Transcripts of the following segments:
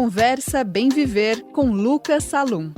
Conversa Bem Viver com Lucas Salum.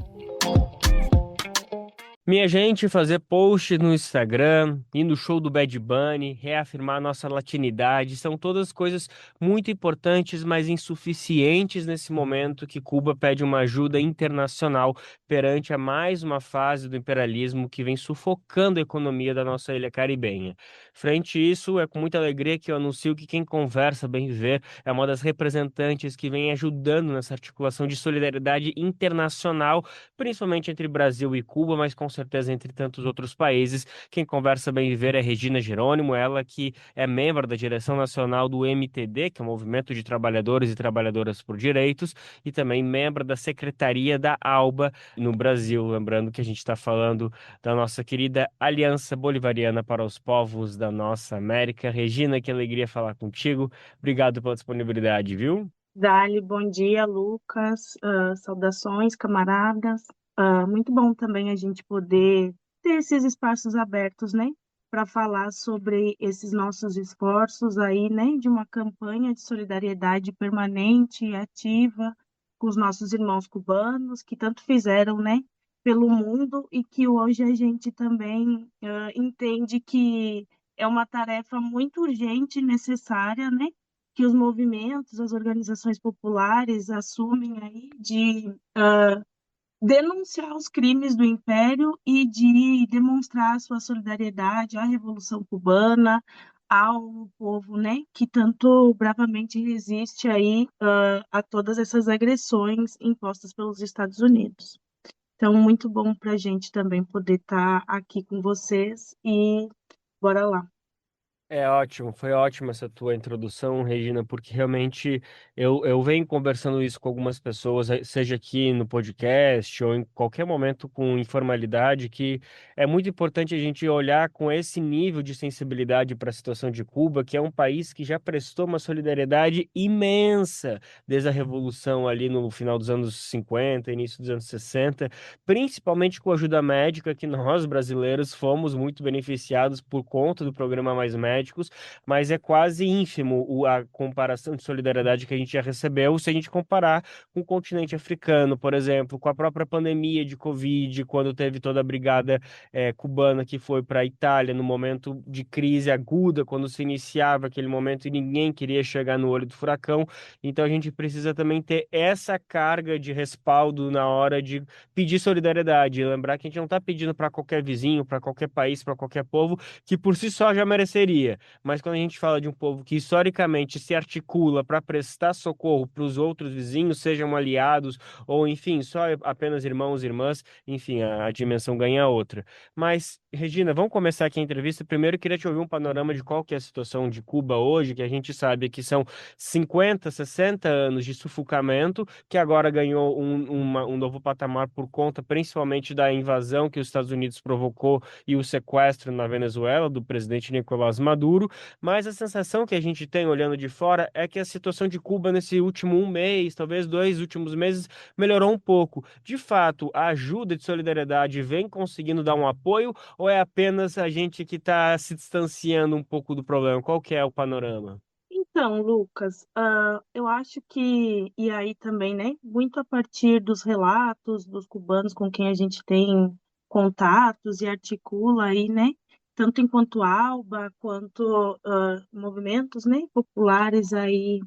Minha gente, fazer post no Instagram, ir no show do Bad Bunny, reafirmar nossa latinidade, são todas coisas muito importantes, mas insuficientes nesse momento que Cuba pede uma ajuda internacional perante a mais uma fase do imperialismo que vem sufocando a economia da nossa ilha caribenha. Frente a isso, é com muita alegria que eu anuncio que quem conversa Bem Viver é uma das representantes que vem ajudando nessa articulação de solidariedade internacional, principalmente entre Brasil e Cuba, mas com certeza entre tantos outros países. Quem conversa Bem Viver é Regina Jerônimo, ela que é membro da direção nacional do MTD, que é o Movimento de Trabalhadores e Trabalhadoras por Direitos, e também membro da Secretaria da ALBA no Brasil. Lembrando que a gente está falando da nossa querida Aliança Bolivariana para os Povos da nossa América. Regina, que alegria falar contigo. Obrigado pela disponibilidade, viu? Dali, bom dia, Lucas. Saudações, camaradas. Muito bom também a gente poder ter esses espaços abertos, né, para falar sobre esses nossos esforços aí, né, de uma campanha de solidariedade permanente e ativa com os nossos irmãos cubanos que tanto fizeram, né, pelo mundo e que hoje a gente também entende que é uma tarefa muito urgente e necessária, né, que os movimentos, as organizações populares assumem aí de denunciar os crimes do Império e de demonstrar sua solidariedade à Revolução Cubana, ao povo, né, que tanto bravamente resiste aí a todas essas agressões impostas pelos Estados Unidos. Então, muito bom para a gente também poder estar aqui com vocês e bora lá. É ótimo, foi ótima essa tua introdução, Regina, porque realmente eu venho conversando isso com algumas pessoas, seja aqui no podcast ou em qualquer momento com informalidade, que é muito importante a gente olhar com esse nível de sensibilidade para a situação de Cuba, que é um país que já prestou uma solidariedade imensa desde a Revolução ali no final dos anos 50, início dos anos 60, principalmente com a ajuda médica, que nós brasileiros fomos muito beneficiados por conta do programa Mais Médicos, mas é quase ínfimo a comparação de solidariedade que a gente já recebeu se a gente comparar com o continente africano, por exemplo, com a própria pandemia de Covid, quando teve toda a brigada cubana que foi para a Itália no momento de crise aguda, quando se iniciava aquele momento e ninguém queria chegar no olho do furacão. Então a gente precisa também ter essa carga de respaldo na hora de pedir solidariedade. Lembrar que a gente não está pedindo para qualquer vizinho, para qualquer país, para qualquer povo, que por si só já mereceria. Mas quando a gente fala de um povo que historicamente se articula para prestar socorro para os outros vizinhos, sejam aliados ou, enfim, só apenas irmãos e irmãs, enfim, a dimensão ganha outra. Mas, Regina, vamos começar aqui a entrevista. Primeiro, eu queria te ouvir um panorama de qual que é a situação de Cuba hoje, que a gente sabe que são 50, 60 anos de sufocamento, que agora ganhou um novo patamar por conta principalmente da invasão que os Estados Unidos provocou e o sequestro na Venezuela do presidente Nicolás Maduro, mas a sensação que a gente tem olhando de fora é que a situação de Cuba nesse último um mês, talvez 2 últimos meses, melhorou um pouco. De fato, a ajuda de solidariedade vem conseguindo dar um apoio ou é apenas a gente que está se distanciando um pouco do problema? Qual que é o panorama? Então, Lucas, eu acho que, e aí também, né, muito a partir dos relatos dos cubanos com quem a gente tem contatos e articula aí, né, tanto enquanto ALBA, quanto movimentos, né, populares aí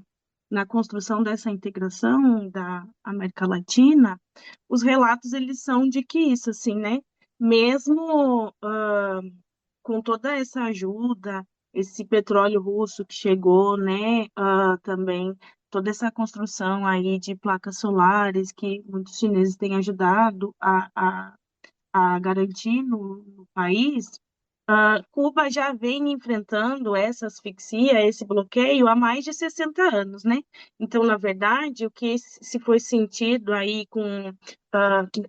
na construção dessa integração da América Latina, os relatos, eles são de que isso, assim, né, mesmo com toda essa ajuda, esse petróleo russo que chegou, né, também toda essa construção aí de placas solares que muitos chineses têm ajudado a garantir no país, Cuba já vem enfrentando essa asfixia, esse bloqueio há mais de 60 anos, né? Então, na verdade, o que se foi sentido aí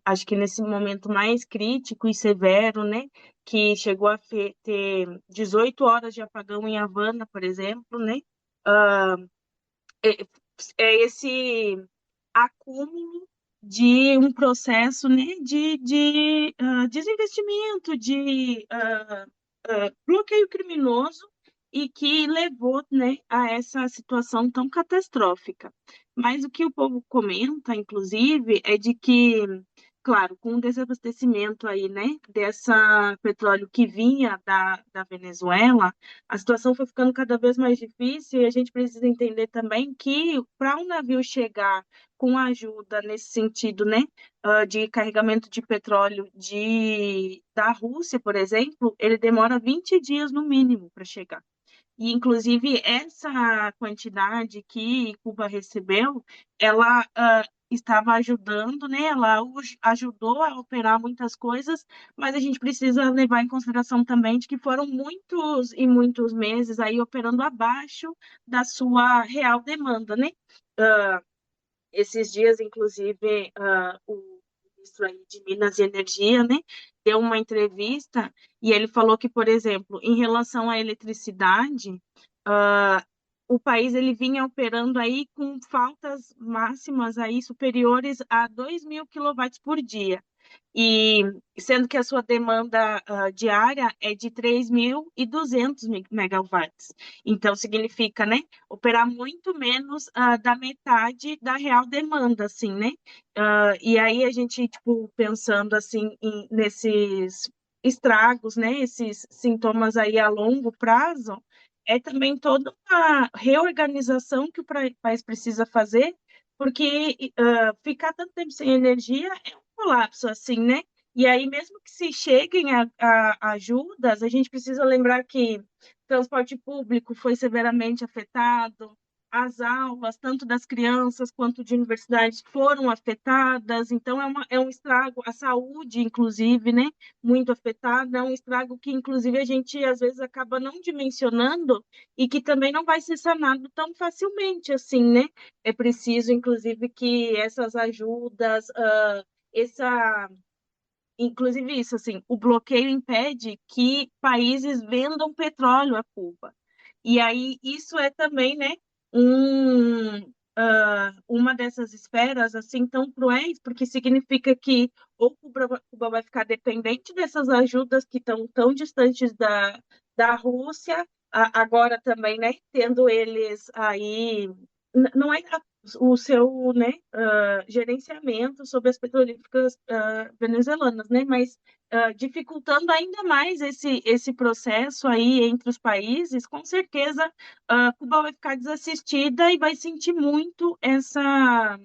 acho que nesse momento mais crítico e severo, né? Que chegou a ter 18 horas de apagão em Havana, por exemplo, né? Ah, é, é esse acúmulo de um processo, né, de desinvestimento, de bloqueio criminoso e que levou, né, a essa situação tão catastrófica. Mas o que o povo comenta, inclusive, é de que, claro, com o desabastecimento aí, né, dessa petróleo que vinha da Venezuela, a situação foi ficando cada vez mais difícil e a gente precisa entender também que para um navio chegar com ajuda nesse sentido, né, de carregamento de petróleo da Rússia, por exemplo, ele demora 20 dias no mínimo para chegar. E, inclusive, essa quantidade que Cuba recebeu, ela estava ajudando, né? Ela ajudou a operar muitas coisas, mas a gente precisa levar em consideração também de que foram muitos e muitos meses aí operando abaixo da sua real demanda, né? Ah, esses dias, inclusive, o ministro aí de Minas e Energia, né, deu uma entrevista e ele falou que, por exemplo, em relação à eletricidade, uh, o país ele vinha operando aí com faltas máximas aí superiores a 2.000 quilowatts por dia. E sendo que a sua demanda diária é de 3.200 megawatts. Então, significa, né, operar muito menos da metade da real demanda, assim, né? E aí a gente, tipo, pensando, assim, nesses estragos, né, esses sintomas aí a longo prazo, é também toda uma reorganização que o país precisa fazer, porque ficar tanto tempo sem energia é um colapso, assim, né? E aí, mesmo que se cheguem a ajudas, a gente precisa lembrar que transporte público foi severamente afetado, as aulas, tanto das crianças quanto de universidades, foram afetadas, então é um estrago, a saúde, inclusive, né, muito afetada, é um estrago que, inclusive, a gente, às vezes, acaba não dimensionando e que também não vai ser sanado tão facilmente, assim, né? É preciso, inclusive, que essas ajudas, essa inclusive isso, assim, o bloqueio impede que países vendam petróleo a Cuba. E aí isso é também, né, uma dessas esferas assim tão cruéis, porque significa que ou Cuba vai ficar dependente dessas ajudas que estão tão distantes da Rússia, agora também, né, tendo eles aí, não é o seu, né, gerenciamento sobre as petrolíferas venezuelanas, né, mas dificultando ainda mais esse processo aí entre os países, com certeza Cuba vai ficar desassistida e vai sentir muito essa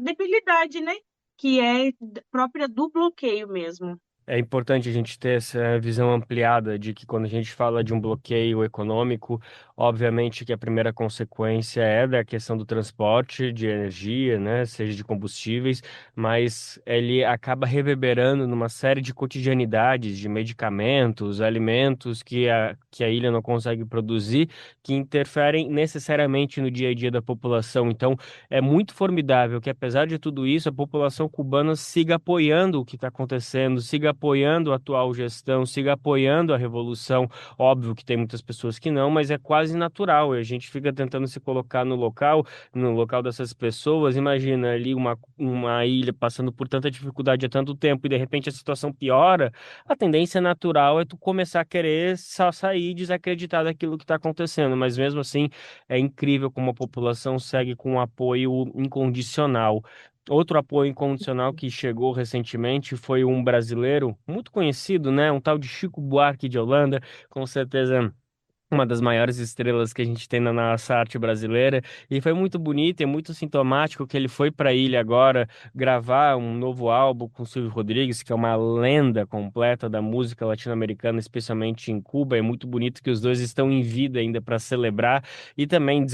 debilidade, né, que é própria do bloqueio mesmo. É importante a gente ter essa visão ampliada de que quando a gente fala de um bloqueio econômico, obviamente que a primeira consequência é da questão do transporte de energia, né, seja de combustíveis, mas ele acaba reverberando numa série de cotidianidades, de medicamentos, alimentos que a ilha não consegue produzir, que interferem necessariamente no dia a dia da população. Então, é muito formidável que, apesar de tudo isso, a população cubana siga apoiando o que está acontecendo, siga apoiando a atual gestão, siga apoiando a revolução. Óbvio que tem muitas pessoas que não, mas é quase natural. E a gente fica tentando se colocar no local dessas pessoas. Imagina ali uma ilha passando por tanta dificuldade há tanto tempo e de repente a situação piora. A tendência natural é tu começar a querer só sair desacreditar daquilo que está acontecendo, mas mesmo assim é incrível como a população segue com um apoio incondicional. Outro apoio incondicional que chegou recentemente foi um brasileiro muito conhecido, né? Um tal de Chico Buarque de Holanda, com certeza uma das maiores estrelas que a gente tem na nossa arte brasileira, e foi muito bonito e muito sintomático que ele foi para a ilha agora gravar um novo álbum com Silvio Rodrigues, que é uma lenda completa da música latino-americana, especialmente em Cuba. É muito bonito que os dois estão em vida ainda para celebrar e também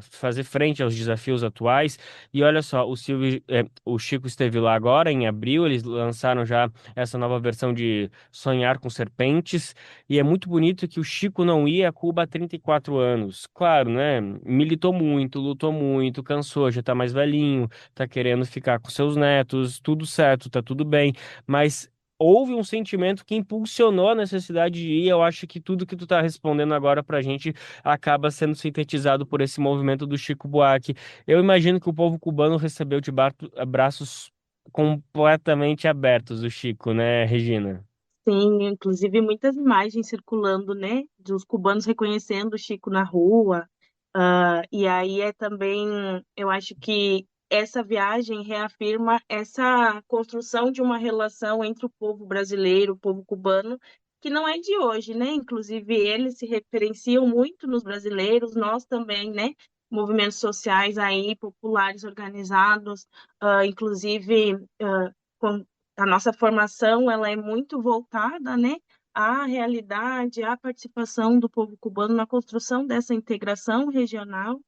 fazer frente aos desafios atuais. E olha só, o Chico esteve lá agora em abril, eles lançaram já essa nova versão de Sonhar com Serpentes. E é muito bonito que o Chico não ia a Cuba há 34 anos. Claro, né? Militou muito, lutou muito, cansou, já tá mais velhinho, tá querendo ficar com seus netos, tudo certo, tá tudo bem. Mas houve um sentimento que impulsionou a necessidade de ir. Eu acho que tudo que tu tá respondendo agora pra gente acaba sendo sintetizado por esse movimento do Chico Buarque. Eu imagino que o povo cubano recebeu de braços completamente abertos o Chico, né, Regina? Sim, inclusive muitas imagens circulando, né, dos cubanos reconhecendo o Chico na rua. E aí é também, eu acho que essa viagem reafirma essa construção de uma relação entre o povo brasileiro, o povo cubano, que não é de hoje, né? Inclusive eles se referenciam muito nos brasileiros, nós também, né? Movimentos sociais aí, populares organizados, inclusive a nossa formação ela é muito voltada, né, à realidade, à participação do povo cubano na construção dessa integração regional.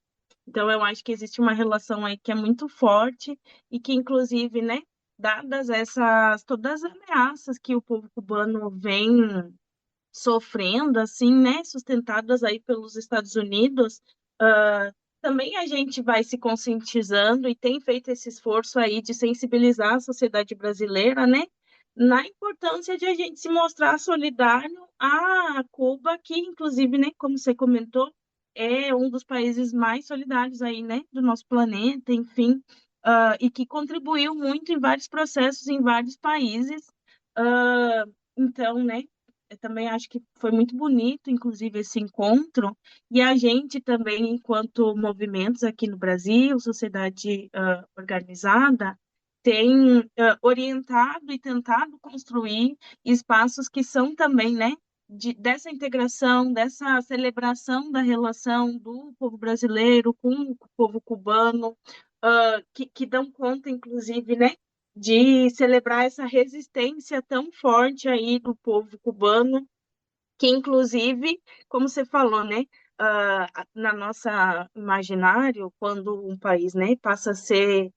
Então, eu acho que existe uma relação aí que é muito forte e que, inclusive, né, dadas essas todas as ameaças que o povo cubano vem sofrendo, assim, né, sustentadas aí pelos Estados Unidos, ah, também a gente vai se conscientizando e tem feito esse esforço aí de sensibilizar a sociedade brasileira, né, na importância de a gente se mostrar solidário a Cuba, que inclusive, né, como você comentou, é um dos países mais solidários aí, né, do nosso planeta, enfim, e que contribuiu muito em vários processos em vários países. Ah, então, né, eu também acho que foi muito bonito, inclusive, esse encontro. E a gente também, enquanto movimentos aqui no Brasil, sociedade organizada, tem orientado e tentado construir espaços que são também, né, dessa integração, dessa celebração da relação do povo brasileiro com o povo cubano, que dão conta, inclusive, né, de celebrar essa resistência tão forte aí do povo cubano, que inclusive, como você falou, né, na nossa imaginário, quando um país, né, passa a ser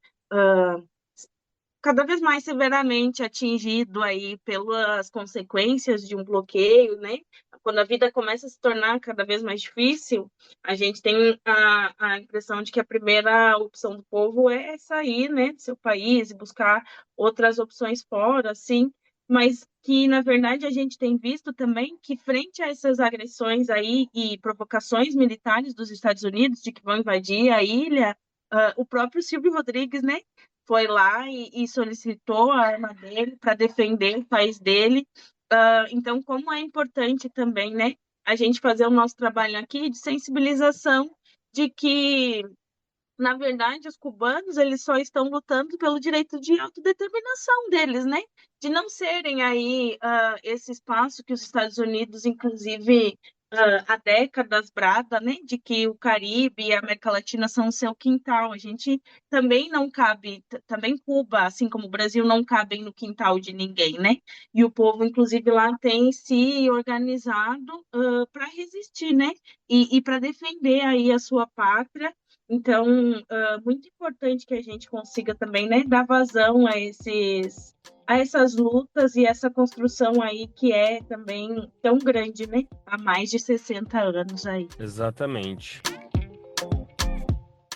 cada vez mais severamente atingido aí pelas consequências de um bloqueio, né? Quando a vida começa a se tornar cada vez mais difícil, a gente tem a impressão de que a primeira opção do povo é sair, né, do seu país e buscar outras opções fora, assim, mas que, na verdade, a gente tem visto também que, frente a essas agressões aí e provocações militares dos Estados Unidos de que vão invadir a ilha, o próprio Silvio Rodrigues, né, foi lá e solicitou a arma dele para defender o país dele. Então, como é importante também, né, a gente fazer o nosso trabalho aqui de sensibilização de que, na verdade, os cubanos eles só estão lutando pelo direito de autodeterminação deles, né? De não serem aí esse espaço que os Estados Unidos, inclusive, há décadas brada, né? De que o Caribe e a América Latina são o seu quintal. A gente também não cabe, também Cuba, assim como o Brasil, não cabem no quintal de ninguém, né? E o povo, inclusive, lá tem se organizado para resistir, né? E para defender aí a sua pátria. Então, muito importante que a gente consiga também, né, dar vazão a essas lutas e essa construção aí que é também tão grande, né, há mais de 60 anos aí. Exatamente.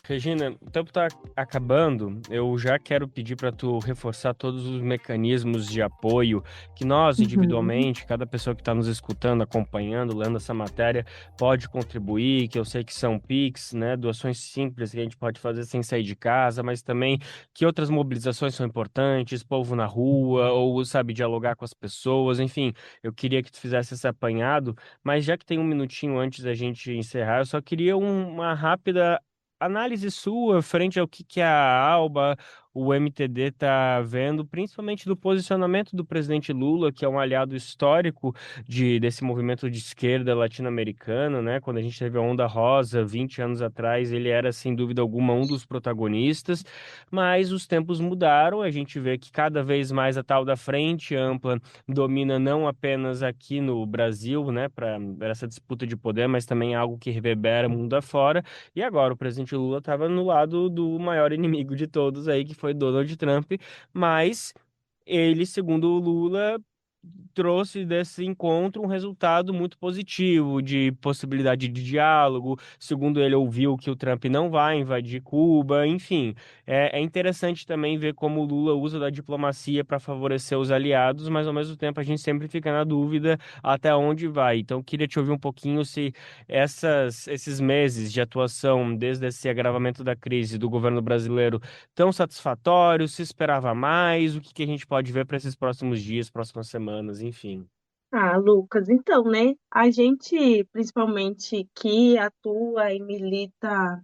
Regina, o tempo está acabando. Eu já quero pedir para tu reforçar todos os mecanismos de apoio que nós, Uhum. individualmente, cada pessoa que está nos escutando, acompanhando, lendo essa matéria, pode contribuir, que eu sei que são Pix, né, doações simples que a gente pode fazer sem sair de casa, mas também que outras mobilizações são importantes, povo na rua, ou, sabe, dialogar com as pessoas, enfim, eu queria que tu fizesse esse apanhado, mas já que tem um minutinho antes da gente encerrar, eu só queria uma rápida análise sua frente ao que a ALBA, o MTD está vendo, principalmente do posicionamento do presidente Lula, que é um aliado histórico desse movimento de esquerda latino-americano, né? Quando a gente teve a Onda Rosa 20 anos atrás, ele era, sem dúvida alguma, um dos protagonistas, mas os tempos mudaram, a gente vê que cada vez mais a tal da Frente Ampla domina não apenas aqui no Brasil, né, para essa disputa de poder, mas também algo que reverbera mundo afora. E agora o presidente Lula estava no lado do maior inimigo de todos aí, que foi Donald Trump, mas ele, segundo o Lula, trouxe desse encontro um resultado muito positivo, de possibilidade de diálogo. Segundo ele, ouviu que o Trump não vai invadir Cuba, enfim. É interessante também ver como o Lula usa da diplomacia para favorecer os aliados, mas ao mesmo tempo a gente sempre fica na dúvida até onde vai. Então, queria te ouvir um pouquinho se esses meses de atuação, desde esse agravamento da crise do governo brasileiro, tão satisfatórios, se esperava mais, o que a gente pode ver para esses próximos dias, próximas semanas. semanas, enfim. Ah, Lucas, então, né? A gente, principalmente que atua e milita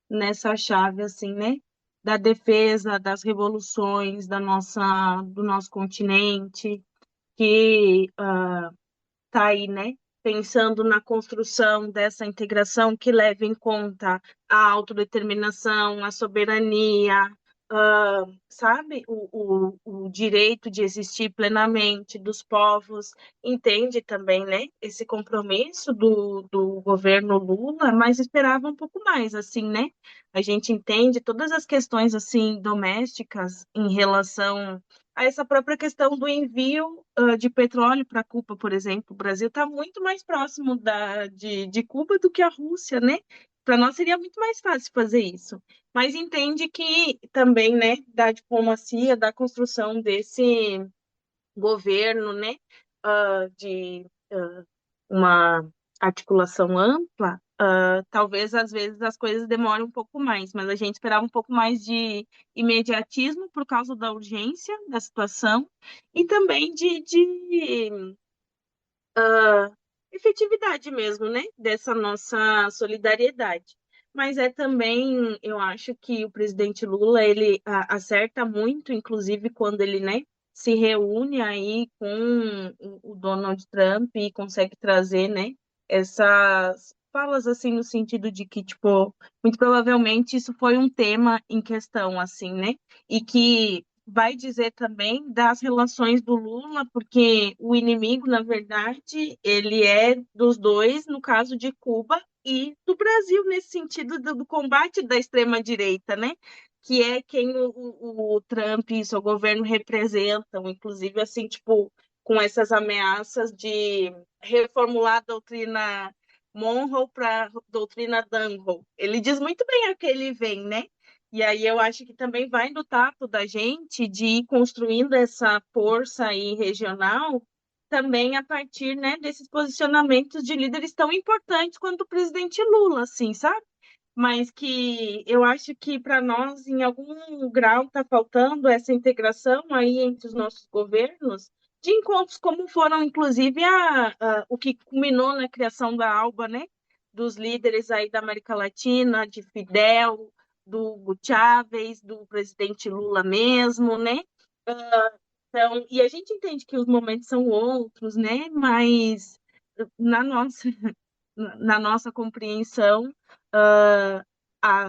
nessa chave, assim, né? Da defesa das revoluções do nosso continente, que tá aí, né? Pensando na construção dessa integração que leva em conta a autodeterminação, a soberania, sabe? O direito de existir plenamente dos povos, entende também, né? Esse compromisso do governo Lula, mas esperava um pouco mais, assim, né? A gente entende todas as questões, assim, domésticas em relação a essa própria questão do envio de petróleo para Cuba, por exemplo. O Brasil está muito mais próximo de Cuba do que a Rússia, né? Para nós seria muito mais fácil fazer isso. Mas entende que também, né, da diplomacia, da construção desse governo, né, de uma articulação ampla, talvez às vezes as coisas demorem um pouco mais, mas a gente esperava um pouco mais de imediatismo por causa da urgência da situação e também de efetividade mesmo, né? Dessa nossa solidariedade. Mas é também, eu acho que o presidente Lula, ele acerta muito, inclusive quando ele, né, se reúne aí com o Donald Trump e consegue trazer, né, essas falas assim no sentido de que, tipo, muito provavelmente isso foi um tema em questão, assim, né? E que vai dizer também das relações do Lula, porque o inimigo, na verdade, ele é dos dois, no caso de Cuba e do Brasil, nesse sentido do combate da extrema-direita, né? Que é quem o Trump e seu governo representam, inclusive, assim, tipo, com essas ameaças de reformular a doutrina Monroe para doutrina Dunham. Ele diz muito bem a que ele vem, né? E aí eu acho que também vai do tato da gente de ir construindo essa força aí regional também a partir, né, desses posicionamentos de líderes tão importantes quanto o presidente Lula, assim, sabe? Mas que eu acho que para nós, em algum grau, está faltando essa integração aí entre os nossos governos, de encontros como foram, inclusive, o que culminou na criação da ALBA, né? Dos líderes aí da América Latina, de Fidel, do Hugo Chávez, do presidente Lula mesmo, né? Então, e a gente entende que os momentos são outros, né? Mas na nossa, na nossa compreensão, uh,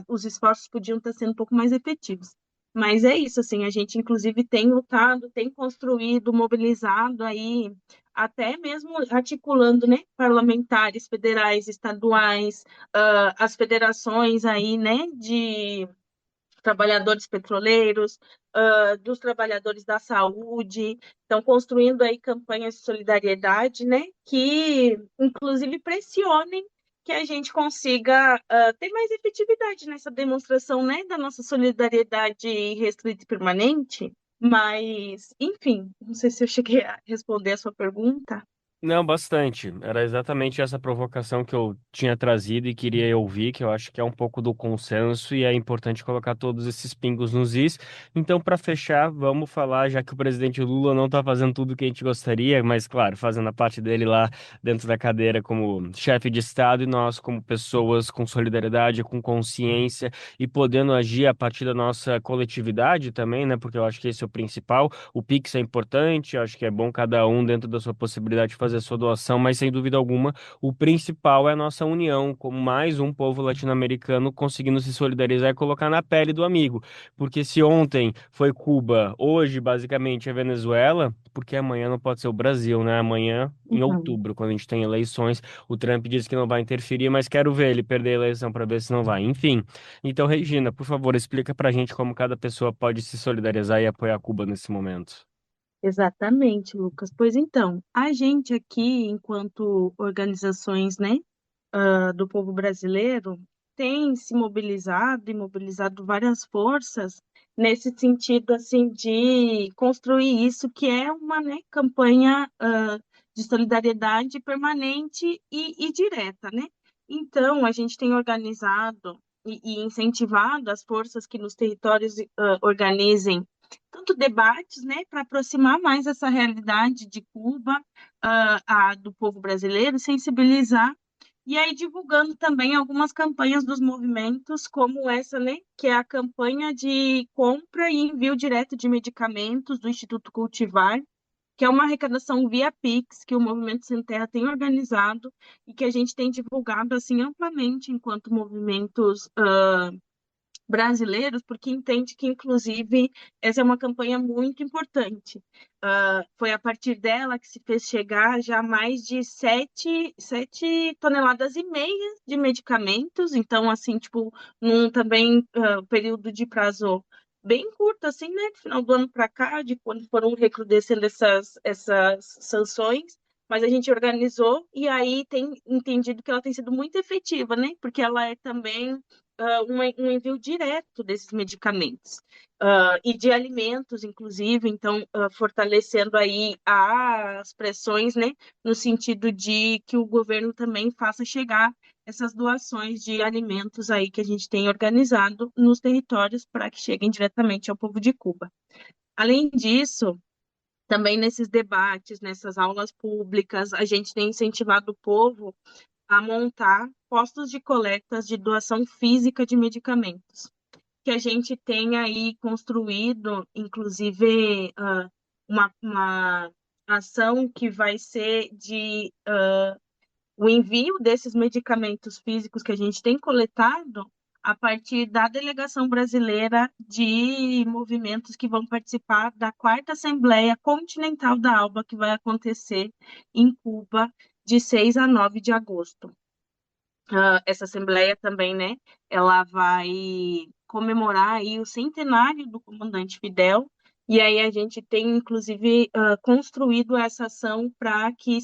os esforços podiam estar sendo um pouco mais efetivos. Mas é isso, assim, a gente inclusive tem lutado, tem construído, mobilizado aí, até mesmo articulando, né, parlamentares federais, estaduais, as federações aí, né, de trabalhadores petroleiros, dos trabalhadores da saúde, estão construindo aí campanhas de solidariedade, né, que inclusive pressionem que a gente consiga ter mais efetividade nessa demonstração, né, da nossa solidariedade restrita e permanente. Mas, enfim, não sei se eu cheguei a responder a sua pergunta. Não, bastante. Era exatamente essa provocação que eu tinha trazido e queria ouvir, que eu acho que é um pouco do consenso e é importante colocar todos esses pingos nos is. Então, para fechar, vamos falar, já que o presidente Lula não está fazendo tudo o que a gente gostaria, mas, claro, fazendo a parte dele lá dentro da cadeira como chefe de Estado e nós, como pessoas com solidariedade, com consciência e podendo agir a partir da nossa coletividade também, né? Porque eu acho que esse é o principal. O Pix é importante, eu acho que é bom cada um dentro da sua possibilidade de fazer a sua doação, mas sem dúvida alguma, o principal é a nossa união, como mais um povo latino-americano conseguindo se solidarizar e colocar na pele do amigo. Porque se ontem foi Cuba, hoje basicamente é Venezuela, porque amanhã não pode ser o Brasil, né? Amanhã, em Uhum. outubro, quando a gente tem eleições, o Trump disse que não vai interferir, mas quero ver ele perder a eleição para ver se não vai. Enfim. Então, Regina, por favor, explica pra gente como cada pessoa pode se solidarizar e apoiar Cuba nesse momento. Exatamente, Lucas. Pois então, a gente aqui, enquanto organizações, né, do povo brasileiro tem se mobilizado e mobilizado várias forças nesse sentido assim de construir isso que é uma, né, campanha de solidariedade permanente e direta, né? Então a gente tem organizado e incentivado as forças que nos territórios organizem tanto debates, né, para aproximar mais essa realidade de Cuba, do povo brasileiro, sensibilizar, e aí divulgando também algumas campanhas dos movimentos, como essa, né, que é a campanha de compra e envio direto de medicamentos do Instituto Cultivar, que é uma arrecadação via Pix, que o Movimento Sem Terra tem organizado e que a gente tem divulgado assim amplamente enquanto movimentos brasileiros, porque entende que, inclusive, essa é uma campanha muito importante. Foi a partir dela que se fez chegar já mais de 7,5 toneladas de medicamentos, então, assim, tipo, num também período de prazo bem curto, assim, né, do final do ano para cá, de quando foram recrudescendo essas sanções, mas a gente organizou e aí tem entendido que ela tem sido muito efetiva, né, porque ela é também um envio direto desses medicamentos e de alimentos, inclusive, então fortalecendo aí as pressões, né, no sentido de que o governo também faça chegar essas doações de alimentos aí que a gente tem organizado nos territórios para que cheguem diretamente ao povo de Cuba. Além disso, também nesses debates, nessas aulas públicas, a gente tem incentivado o povo a montar postos de coletas de doação física de medicamentos, que a gente tem aí construído, inclusive, uma ação que vai ser de o envio desses medicamentos físicos que a gente tem coletado a partir da delegação brasileira de movimentos que vão participar da 4ª Assembleia Continental da ALBA, que vai acontecer em Cuba de 6 a 9 de agosto. Essa assembleia também, né, ela vai comemorar aí o centenário do comandante Fidel, e aí a gente tem, inclusive, construído essa ação para que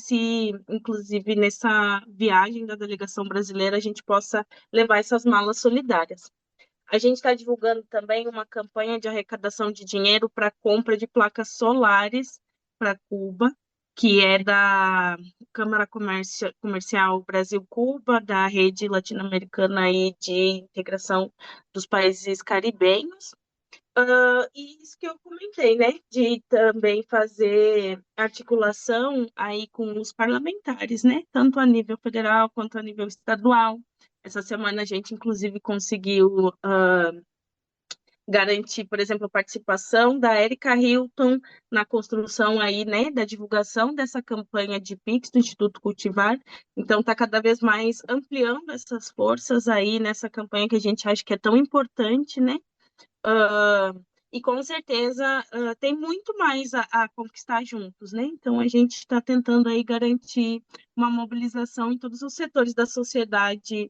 inclusive, nessa viagem da delegação brasileira, a gente possa levar essas malas solidárias. A gente está divulgando também uma campanha de arrecadação de dinheiro para compra de placas solares para Cuba, que é da Câmara Comercial Brasil-Cuba, da Rede Latino-Americana aí de Integração dos Países Caribenhos. E isso que eu comentei, né, de também fazer articulação aí com os parlamentares, né, tanto a nível federal quanto a nível estadual. Essa semana a gente, inclusive, conseguiu garantir, por exemplo, a participação da Erika Hilton na construção aí, né, da divulgação dessa campanha de Pix do Instituto Cultivar. Então, está cada vez mais ampliando essas forças aí nessa campanha que a gente acha que é tão importante, né? E com certeza tem muito mais a conquistar juntos, né? Então a gente está tentando aí garantir uma mobilização em todos os setores da sociedade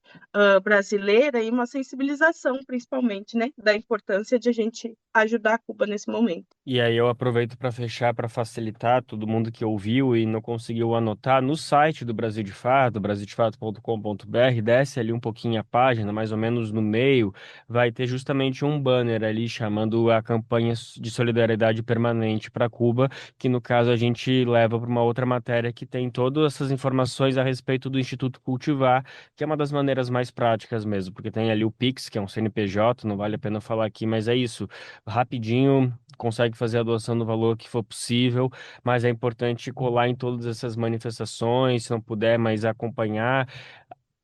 brasileira e uma sensibilização, principalmente, né, da importância de a gente ajudar a Cuba nesse momento. E aí eu aproveito para fechar, para facilitar todo mundo que ouviu e não conseguiu anotar, no site do Brasil de Fato, brasildefato.com.br, desce ali um pouquinho a página, mais ou menos no meio, vai ter justamente um banner ali chamando a campanha de solidariedade permanente para Cuba, que no caso a gente leva para uma outra matéria que tem todas essas informações a respeito do Instituto Cultivar, que é uma das maneiras mais práticas mesmo, porque tem ali o Pix, que é um CNPJ, não vale a pena falar aqui, mas é isso, rapidinho consegue fazer a doação no valor que for possível, mas é importante colar em todas essas manifestações, se não puder, mas acompanhar.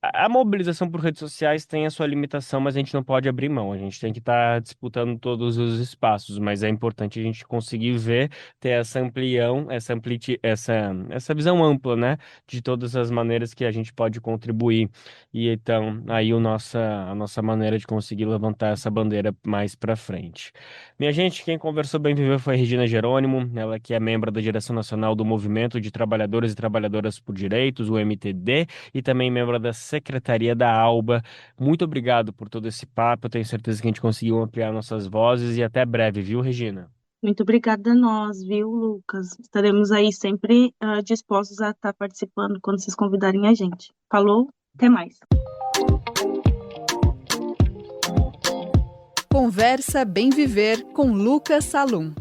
A mobilização por redes sociais tem a sua limitação, mas a gente não pode abrir mão. A gente tem que estar disputando todos os espaços, mas é importante a gente conseguir ver, ter essa amplião, essa visão ampla, né, de todas as maneiras que a gente pode contribuir. E então, aí a nossa maneira de conseguir levantar essa bandeira mais para frente. Minha gente, quem conversou bem viver foi a Regina Jerônimo, ela que é membro da direção nacional do Movimento de Trabalhadores e Trabalhadoras por Direitos, o MTD, e também membro da Secretaria da ALBA. Muito obrigado por todo esse papo. Eu tenho certeza que a gente conseguiu ampliar nossas vozes e até breve, viu, Regina? Muito obrigada a nós, viu, Lucas? Estaremos aí sempre dispostos a estar participando quando vocês convidarem a gente. Falou, até mais. Conversa Bem Viver com Lucas Salum.